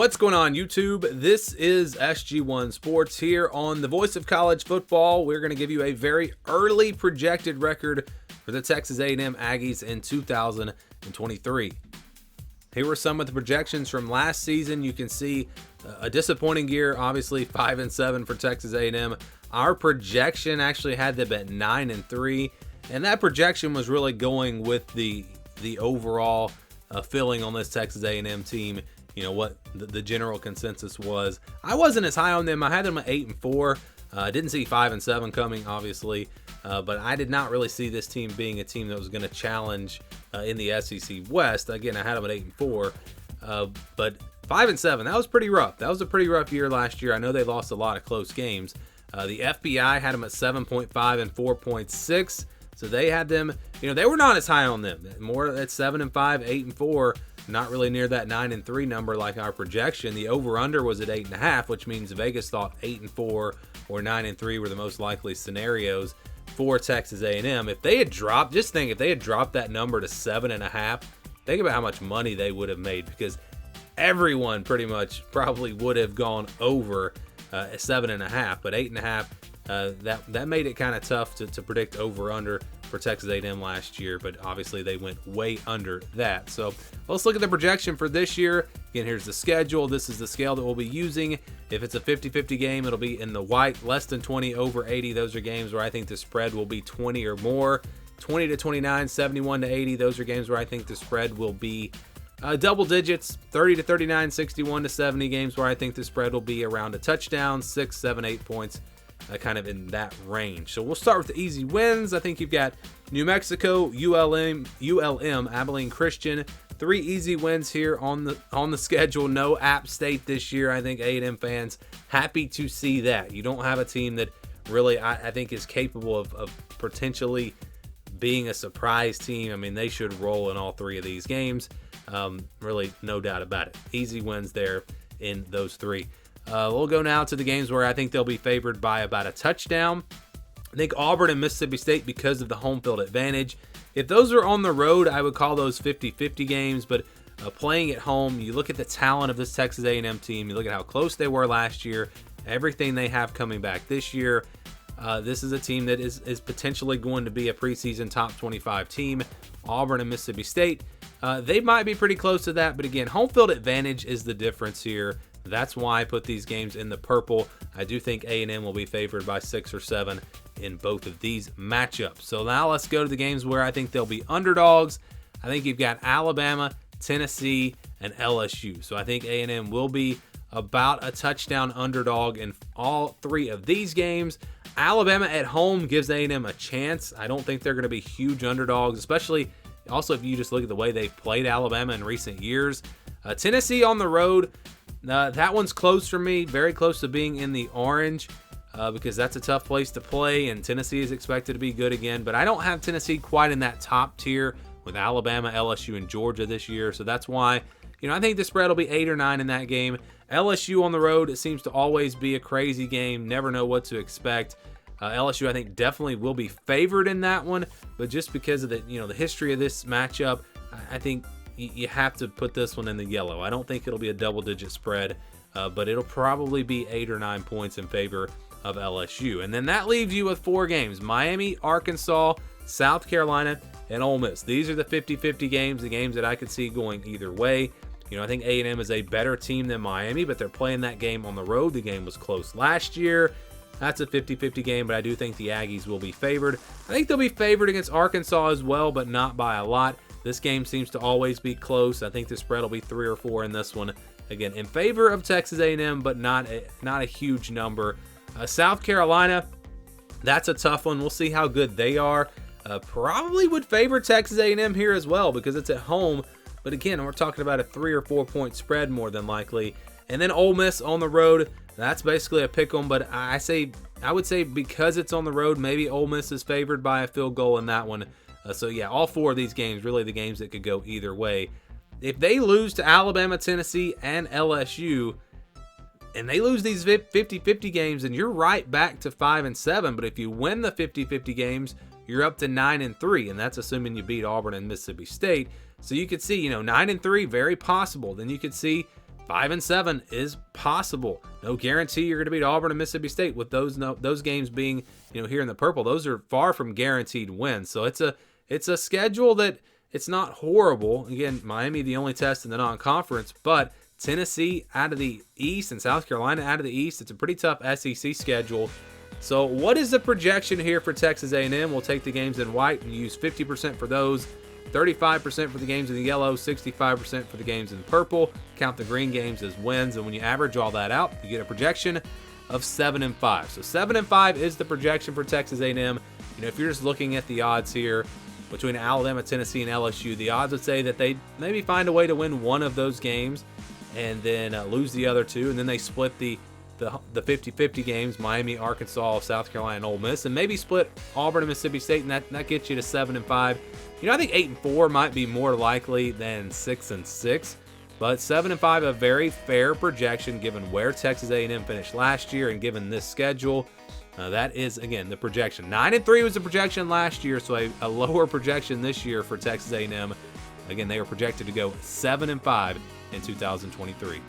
What's going on, YouTube? This is SG1 Sports here on the Voice of College Football. We're going to give you a very early projected record for the Texas A&M Aggies in 2023. Here were some of the projections from last season. You can see a disappointing year, obviously 5-7 for Texas A&M. Our projection actually had them at 9-3, and that projection was really going with the overall feeling on this Texas A&M team. You know what the general consensus was. I wasn't as high on them. I had them at 8-4. Didn't see 5-7 coming, obviously, but I did not really see this team being a team that was going to challenge in the SEC West. Again, I had them at 8-4, but 5-7. That was pretty rough. That was a pretty rough year last year. I know they lost a lot of close games. The FBI had them at 7.5 and 4.6. So they had them. They were not as high on them. More at 7-5, 8-4. Not really near that 9-3 number like our projection. The over/under was at 8.5, which means Vegas thought 8-4 or 9-3 were the most likely scenarios for Texas A&M. If they had dropped, just think, if they had dropped that number to 7.5, think about how much money they would have made, because everyone pretty much probably would have gone over 7.5, but 8.5. That made it kind of tough to predict over/under for Texas A&M last year, but obviously they went way under that. So let's look at the projection for this year. Again, here's the schedule. This is the scale that we'll be using. If it's a 50-50 game, it'll be in the white, less than 20, over 80. Those are games where I think the spread will be 20 or more. 20-29, 71-80. Those are games where I think the spread will be double digits. 30-39, 61-70 games where I think the spread will be around a touchdown, 6, 7, 8 points. Kind of in that range. So we'll start with the easy wins. I think you've got New Mexico, ULM, Abilene Christian. 3 easy wins here on the schedule. No App State this year. I think A&M fans happy to see that. You don't have a team that really I think is capable of potentially being a surprise team. I mean, they should roll in all 3 of these games. Really, no doubt about it. Easy wins there in those 3. We'll go now to the games where I think they'll be favored by about a touchdown. I think Auburn and Mississippi State, because of the home field advantage. If those are on the road, I would call those 50-50 games, but playing at home, you look at the talent of this Texas A&M team, you look at how close they were last year, everything they have coming back this year. This is a team that is potentially going to be a preseason top 25 team. Auburn and Mississippi State, they might be pretty close to that, but again, home field advantage is the difference here. That's why I put these games in the purple. I do think A&M will be favored by 6 or 7 in both of these matchups. So now let's go to the games where I think they'll be underdogs. I think you've got Alabama, Tennessee, and LSU. So I think A&M will be about a touchdown underdog in all 3 of these games. Alabama at home gives A&M a chance. I don't think they're going to be huge underdogs, especially also if you just look at the way they've played Alabama in recent years. Tennessee on the road. That one's close for me, very close to being in the orange, because that's a tough place to play, and Tennessee is expected to be good again. But I don't have Tennessee quite in that top tier with Alabama, LSU, and Georgia this year. So that's why, I think the spread will be 8 or 9 in that game. LSU on the road, it seems to always be a crazy game. Never know what to expect. LSU, I think, definitely will be favored in that one, but just because of the history of this matchup, I think you have to put this one in the yellow. I don't think it'll be a double-digit spread, but it'll probably be 8 or 9 points in favor of LSU. And then that leaves you with 4 games: Miami, Arkansas, South Carolina, and Ole Miss. These are the 50-50 games, the games that I could see going either way. I think A&M is a better team than Miami, but they're playing that game on the road. The game was close last year. That's a 50-50 game, but I do think the Aggies will be favored. I think they'll be favored against Arkansas as well, but not by a lot. This game seems to always be close. I think the spread will be 3 or 4 in this one. Again, in favor of Texas A&M, but not a huge number. South Carolina, that's a tough one. We'll see how good they are. Probably would favor Texas A&M here as well because it's at home. But again, we're talking about a 3 or 4 point spread more than likely. And then Ole Miss on the road, that's basically a pick 'em. But I would say because it's on the road, maybe Ole Miss is favored by a field goal in that one. So yeah, all 4 of these games, really the games that could go either way. If they lose to Alabama, Tennessee, and LSU, and they lose these 50-50 games, then you're right back to 5-7. But if you win the 50-50 games, you're up to 9-3, and that's assuming you beat Auburn and Mississippi State. So you could see, 9-3, very possible. Then you could see 5-7 is possible. No guarantee you're going to beat Auburn and Mississippi State with those games being, here in the purple. Those are far from guaranteed wins. So it's a schedule that it's not horrible. Again, Miami the only test in the non-conference, but Tennessee out of the East and South Carolina out of the East. It's a pretty tough SEC schedule. So what is the projection here for Texas A&M? We'll take the games in white and use 50% for those, 35% for the games in the yellow, 65% for the games in purple. Count the green games as wins, and when you average all that out, you get a projection of 7-5. So 7-5 is the projection for Texas A&M. If you're just looking at the odds here between Alabama, Tennessee, and LSU, the odds would say that they maybe find a way to win one of those games and then lose the other two, and then they split the 50-50 games, Miami, Arkansas, South Carolina, and Ole Miss, and maybe split Auburn and Mississippi State, and that gets you to 7-5. I think 8-4 might be more likely than 6-6, but 7-5 a very fair projection given where Texas A&M finished last year and given this schedule. That is, again, the projection. 9-3 was the projection last year, so a lower projection this year for Texas A&M. Again, they were projected to go 7-5 in 2023.